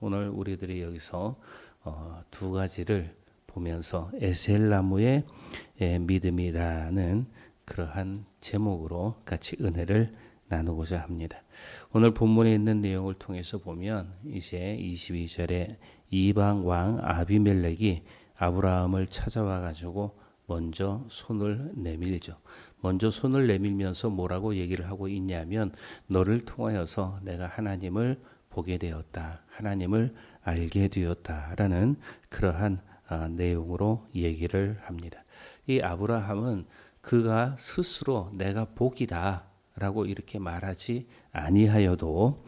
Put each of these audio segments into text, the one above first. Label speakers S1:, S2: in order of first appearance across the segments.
S1: 오늘 우리들이 여기서 두 가지를 보면서 에셀나무의 믿음이라는 그러한 제목으로 같이 은혜를 나누고자 합니다. 오늘 본문에 있는 내용을 통해서 보면 이제 22절에 이방 왕 아비멜렉이 아브라함을 찾아와 가지고 먼저 손을 내밀죠. 먼저 손을 내밀면서 뭐라고 얘기를 하고 있냐면 너를 통하여서 내가 하나님을 보게 되었다. 하나님을 알게 되었다라는 그러한 내용으로 얘기를 합니다. 이 아브라함은 그가 스스로 내가 복이다라고 이렇게 말하지 아니하여도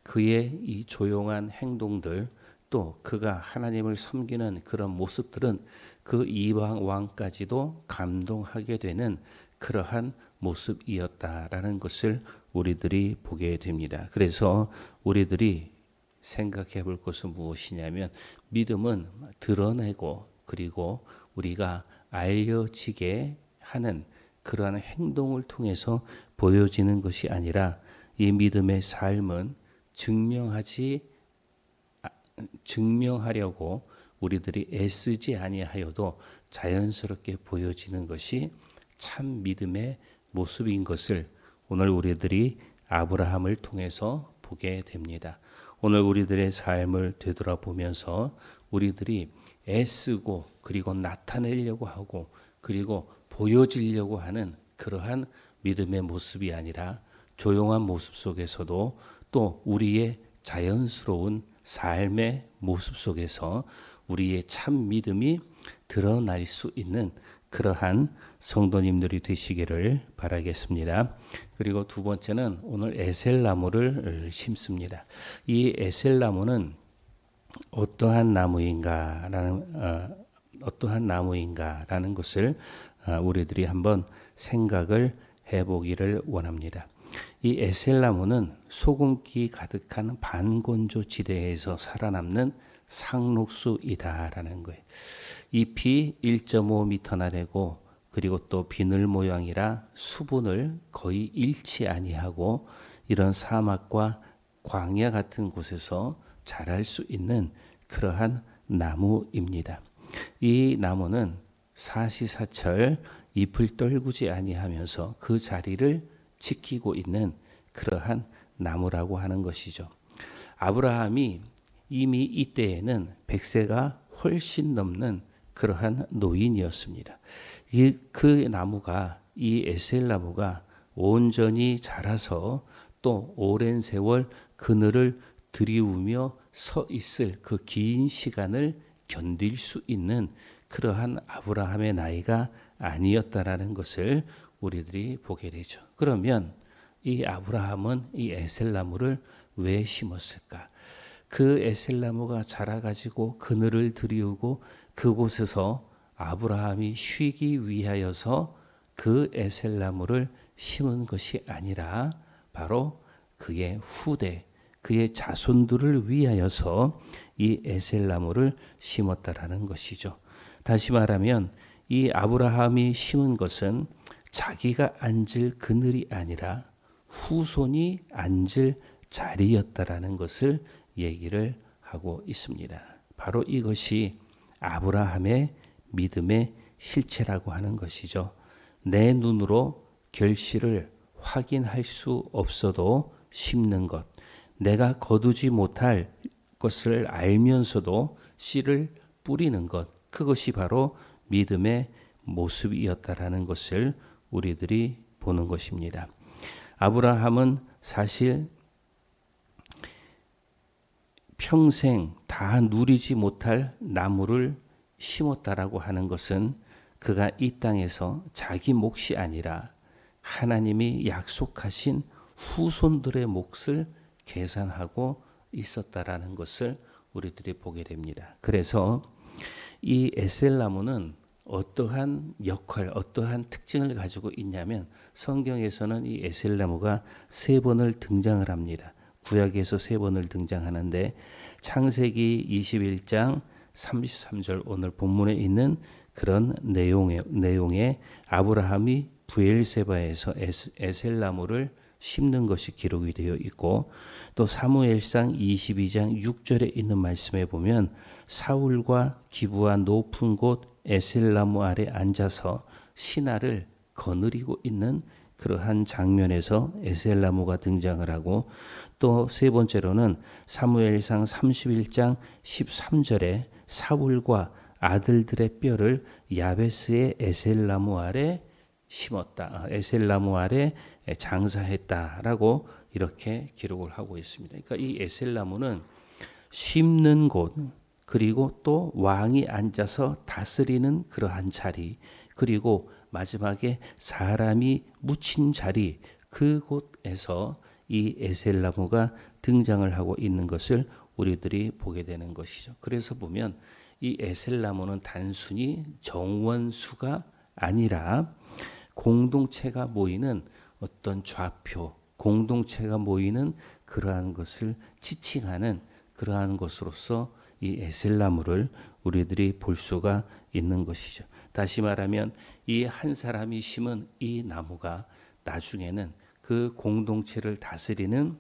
S1: 그의 이 조용한 행동들 또 그가 하나님을 섬기는 그런 모습들은 그 이방 왕까지도 감동하게 되는 그러한 모습이었다라는 것을 우리들이 보게 됩니다. 그래서 우리들이 생각해 볼 것은 무엇이냐면 믿음은 드러내고 그리고 우리가 알려지게 하는 그러한 행동을 통해서 보여지는 것이 아니라 이 믿음의 삶은 증명하려고 우리들이 애쓰지 아니하여도 자연스럽게 보여지는 것이 참 믿음의 모습인 것을 오늘 우리들이 아브라함을 통해서 보게 됩니다. 오늘 우리들의 삶을 되돌아보면서 우리들이 애쓰고 그리고 나타내려고 하고 그리고 보여지려고 하는 그러한 믿음의 모습이 아니라 조용한 모습 속에서도 또 우리의 자연스러운 삶의 모습 속에서 우리의 참 믿음이 드러날 수 있는 그러한 성도님들이 되시기를 바라겠습니다. 그리고 두 번째는 오늘 에셀나무를 심습니다. 이 에셀나무는 어떠한 나무인가라는 것을 우리들이 한번 생각을 해보기를 원합니다. 이 에셀나무는 소금기 가득한 반건조 지대에서 살아남는 상록수이다라는 거예요. 잎이 1.5m나 되고 그리고 또 비늘 모양이라 수분을 거의 잃지 아니하고 이런 사막과 광야 같은 곳에서 자랄 수 있는 그러한 나무입니다. 이 나무는 사시사철 잎을 떨구지 아니하면서 그 자리를 지키고 있는 그러한 나무라고 하는 것이죠. 아브라함이 이미 이때에는 100세가 훨씬 넘는 그러한 노인이었습니다. 그 나무가 이 에셀나무가 온전히 자라서 또 오랜 세월 그늘을 들이우며 서 있을 그 긴 시간을 견딜 수 있는 그러한 아브라함의 나이가 아니었다라는 것을 우리들이 보게 되죠. 그러면 이 아브라함은 이 에셀나무를 왜 심었을까? 그 에셀나무가 자라가지고 그늘을 들이우고 그곳에서 아브라함이 쉬기 위하여서 그 에셀나무를 심은 것이 아니라 바로 그의 후대, 그의 자손들을 위하여서 이 에셀나무를 심었다라는 것이죠. 다시 말하면 이 아브라함이 심은 것은 자기가 앉을 그늘이 아니라 후손이 앉을 자리였다라는 것을 얘기를 하고 있습니다. 바로 이것이 아브라함의 믿음의 실체라고 하는 것이죠. 내 눈으로 결실을 확인할 수 없어도 심는 것, 내가 거두지 못할 것을 알면서도 씨를 뿌리는 것, 그것이 바로 믿음의 모습이었다라는 것을 우리들이 보는 것입니다. 아브라함은 사실 평생 다 누리지 못할 나무를 심었다라고 하는 것은 그가 이 땅에서 자기 몫이 아니라 하나님이 약속하신 후손들의 몫을 계산하고 있었다라는 것을 우리들이 보게 됩니다. 그래서 이 에셀나무는 어떠한 역할, 어떠한 특징을 가지고 있냐면 성경에서는 이 에셀나무가 3번을 등장을 합니다. 구약에서 3번을 등장하는데 창세기 21장 33절 오늘 본문에 있는 그런 내용에 아브라함이 부엘세바에서 에셀나무를 심는 것이 기록이 되어 있고, 또 사무엘상 22장 6절에 있는 말씀에 보면 사울과 기브아 높은 곳 에셀나무 아래 앉아서 신하를 거느리고 있는 그러한 장면에서 에셀나무가 등장을 하고, 또 세 번째로는 사무엘상 31장 13절에 사울과 아들들의 뼈를 야베스의 에셀나무 아래 심었다. 에셀나무 아래 장사했다라고 이렇게 기록을 하고 있습니다. 그러니까 이 에셀나무는 심는 곳, 그리고 또 왕이 앉아서 다스리는 그러한 자리, 그리고 마지막에 사람이 묻힌 자리, 그곳에서 이 에셀나무가 등장을 하고 있는 것을 우리들이 보게 되는 것이죠. 그래서 보면 이 에셀나무는 단순히 정원수가 아니라 공동체가 모이는 어떤 좌표, 공동체가 모이는 그러한 것을 지칭하는 그러한 것으로서 이 에셀나무를 우리들이 볼 수가 있는 것이죠. 다시 말하면 이 한 사람이 심은 이 나무가 나중에는 그 공동체를 다스리는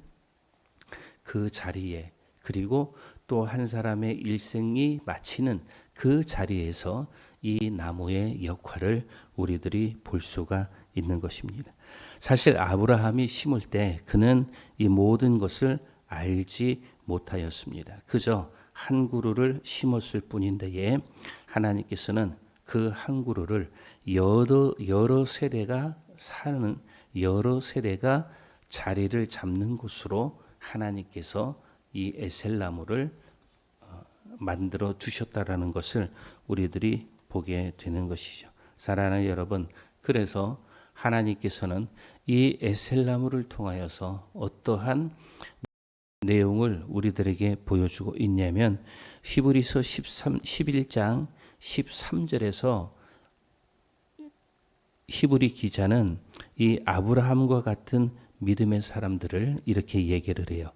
S1: 그 자리에, 그리고 또 한 사람의 일생이 마치는 그 자리에서 이 나무의 역할을 우리들이 볼 수가 있는 것입니다. 사실 아브라함이 심을 때 그는 이 모든 것을 알지 못하였습니다. 그저 한 그루를 심었을 뿐인데에 하나님께서는 그 한 그루를 여러 세대가 사는, 여러 세대가 자리를 잡는 곳으로 하나님께서 이 에셀나무를 만들어 주셨다라는 것을 우리들이 보게 되는 것이죠. 사랑하는 여러분, 그래서 하나님께서는 이 에셀나무를 통하여서 어떠한 내용을 우리들에게 보여주고 있냐면, 히브리서 11장 13절에서 히브리 기자는 이 아브라함과 같은 믿음의 사람들을 이렇게 얘기를 해요.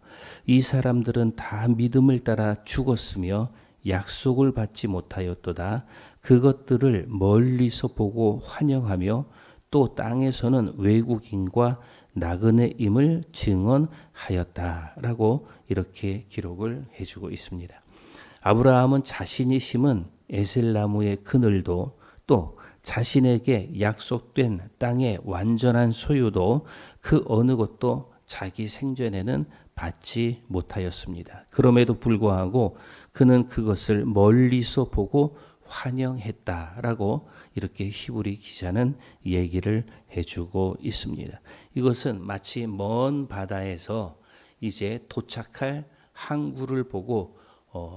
S1: 이 사람들은 다 믿음을 따라 죽었으며 약속을 받지 못하였도다. 그것들을 멀리서 보고 환영하며 또 땅에서는 외국인과 나그네임을 증언하였다라고 이렇게 기록을 해주고 있습니다. 아브라함은 자신이 심은 에셀나무의 그늘도, 또 자신에게 약속된 땅의 완전한 소유도 그 어느 것도 자기 생전에는 받지 못하였습니다. 그럼에도 불구하고 그는 그것을 멀리서 보고 환영했다라고 이렇게 히브리 기자는 얘기를 해주고 있습니다. 이것은 마치 먼 바다에서 이제 도착할 항구를 보고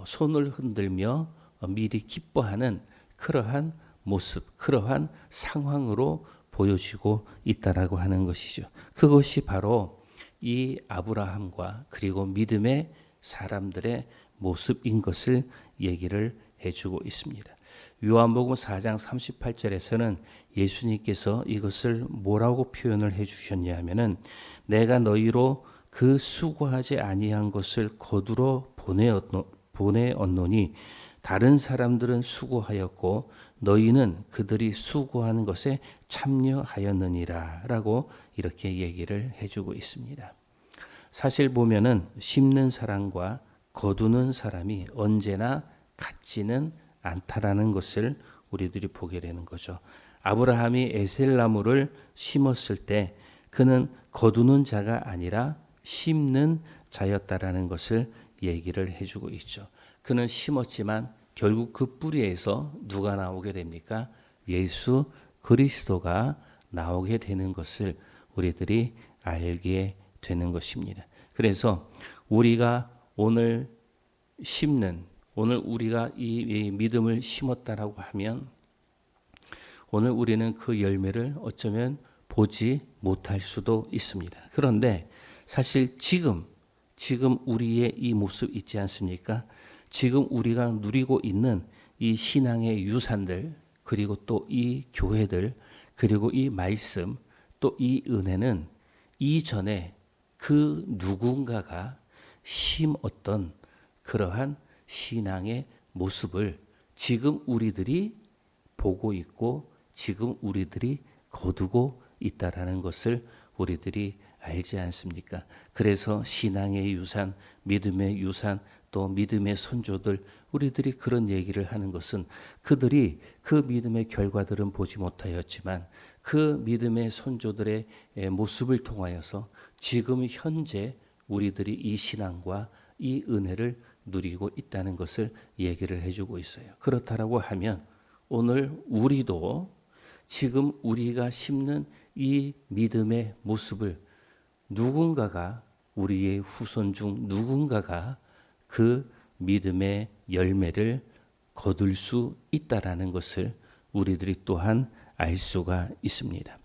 S1: 손을 흔들며 미리 기뻐하는 그러한 모습, 그러한 상황으로 보여지고 있다라고 하는 것이죠. 그것이 바로 이 아브라함과 그리고 믿음의 사람들의 모습인 것을 얘기를 해주고 있습니다. 요한복음 4장 38절에서는 예수님께서 이것을 뭐라고 표현을 해주셨냐 하면은, 내가 너희로 그 수고하지 아니한 것을 거두러 보내었노니 다른 사람들은 수고하였고 너희는 그들이 수고하는 것에 참여하였느니라 라고 이렇게 얘기를 해주고 있습니다. 사실 보면은 심는 사람과 거두는 사람이 언제나 같지는 않다라는 것을 우리들이 보게 되는 거죠. 아브라함이 에셀나무를 심었을 때 그는 거두는 자가 아니라 심는 자였다라는 것을 얘기를 해주고 있죠. 그는 심었지만 결국 그 뿌리에서 누가 나오게 됩니까? 예수 그리스도가 나오게 되는 것을 우리들이 알게 되는 것입니다. 그래서 우리가 오늘 심는, 오늘 우리가 이 믿음을 심었다라고 하면 오늘 우리는 그 열매를 어쩌면 보지 못할 수도 있습니다. 그런데 사실 지금 우리의 이 모습 있지 않습니까? 지금 우리가 누리고 있는 이 신앙의 유산들, 그리고 또 이 교회들, 그리고 이 말씀, 또 이 은혜는 이전에 그 누군가가 심었던 그러한 신앙의 모습을 지금 우리들이 보고 있고 지금 우리들이 거두고 있다라는 것을 우리들이 알지 않습니까? 그래서 신앙의 유산, 믿음의 유산, 또 믿음의 선조들, 우리들이 그런 얘기를 하는 것은 그들이 그 믿음의 결과들은 보지 못하였지만 그 믿음의 선조들의 모습을 통하여서 지금 현재 우리들이 이 신앙과 이 은혜를 누리고 있다는 것을 얘기를 해주고 있어요. 그렇다라고 하면 오늘 우리도 지금 우리가 심는 이 믿음의 모습을 누군가가, 우리의 후손 중 누군가가 그 믿음의 열매를 거둘 수 있다라는 것을 우리들이 또한 알 수가 있습니다.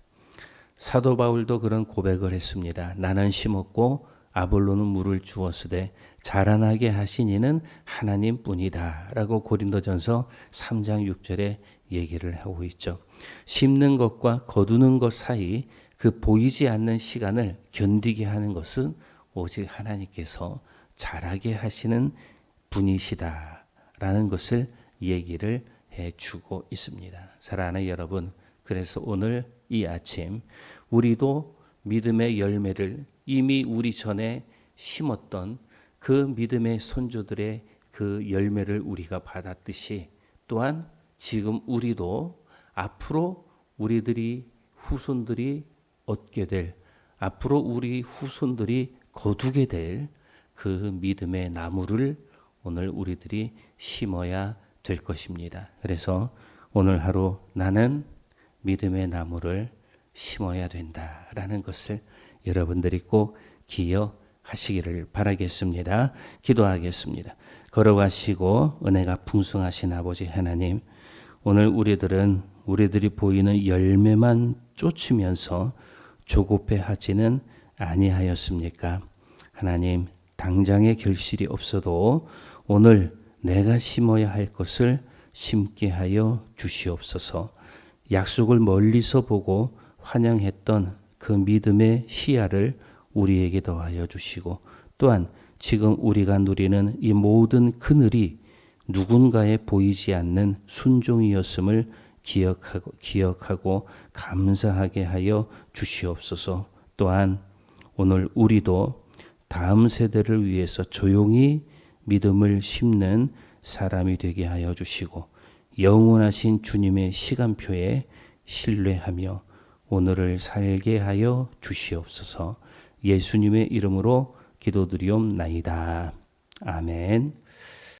S1: 사도 바울도 그런 고백을 했습니다. 나는 심었고 아볼로는 물을 주었으되 자라나게 하신 이는 하나님뿐이다 라고 고린도전서 3장 6절에 얘기를 하고 있죠. 심는 것과 거두는 것 사이 그 보이지 않는 시간을 견디게 하는 것은 오직 하나님께서 자라게 하시는 분이시다라는 것을 얘기를 해주고 있습니다. 사랑하는 여러분, 그래서 오늘 이 아침 우리도 믿음의 열매를 이미 우리 전에 심었던 그 믿음의 선조들의 그 열매를 우리가 받았듯이 또한 지금 우리도 앞으로 우리들이 후손들이 얻게 될, 앞으로 우리 후손들이 거두게 될 그 믿음의 나무를 오늘 우리들이 심어야 될 것입니다. 그래서 오늘 하루 나는 믿음의 나무를 심어야 된다라는 것을 여러분들이 꼭 기억하시기를 바라겠습니다. 기도하겠습니다. 걸어가시고 은혜가 풍성하신 아버지 하나님, 오늘 우리들이 보이는 열매만 쫓으면서 조급해하지는 아니하였습니까? 하나님, 당장의 결실이 없어도 오늘 내가 심어야 할 것을 심게 하여 주시옵소서. 약속을 멀리서 보고 환영했던 그 믿음의 시야를 우리에게 더하여 주시고, 또한 지금 우리가 누리는 이 모든 그늘이 누군가에 보이지 않는 순종이었음을 기억하고 감사하게 하여 주시옵소서. 또한 오늘 우리도 다음 세대를 위해서 조용히 믿음을 심는 사람이 되게 하여 주시고, 영원하신 주님의 시간표에 신뢰하며 오늘을 살게 하여 주시옵소서. 예수님의 이름으로 기도드리옵나이다. 아멘.